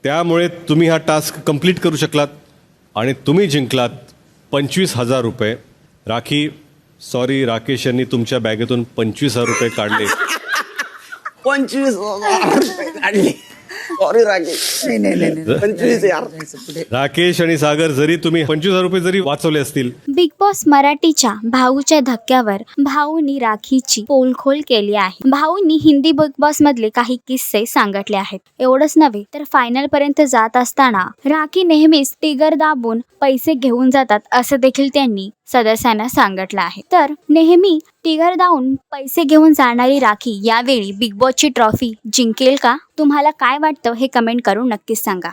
त्यामुळे तुम्ही हा टास्क कंप्लीट करू शकलात आणि तुम्ही जिंकलात 25,000 रुपये. राखी, सॉरी, राकेश यांनी तुमच्या बॅगेतून 25,000 रुपये काढले. 25,000 काढले. सॉरी राकेश. नाही 25 यार. राकेश आणि सागर, जरी तुम्ही 25,000 रुपये जरी वाचवले असतील, बिग बॉस मराठीच्या भाऊच्या धक्क्यावर भाऊनी राखीची पोलखोल केली आहे. भाऊनी हिंदी बिग बॉस मधले काही किस्से सांगितले आहेत. एवढंच नव्हे तर फायनल पर्यंत जात असताना राखी नेहमीच टिगर दाबून पैसे घेऊन जातात असं देखील त्यांनी सदस्यांना सांगितलं आहे. तर नेहमी टिगर दाबून पैसे घेऊन जाणारी राखी यावेळी बिग बॉसची ट्रॉफी जिंकेल का? तुम्हाला काय वाटतं हे कमेंट करून नक्कीच सांगा.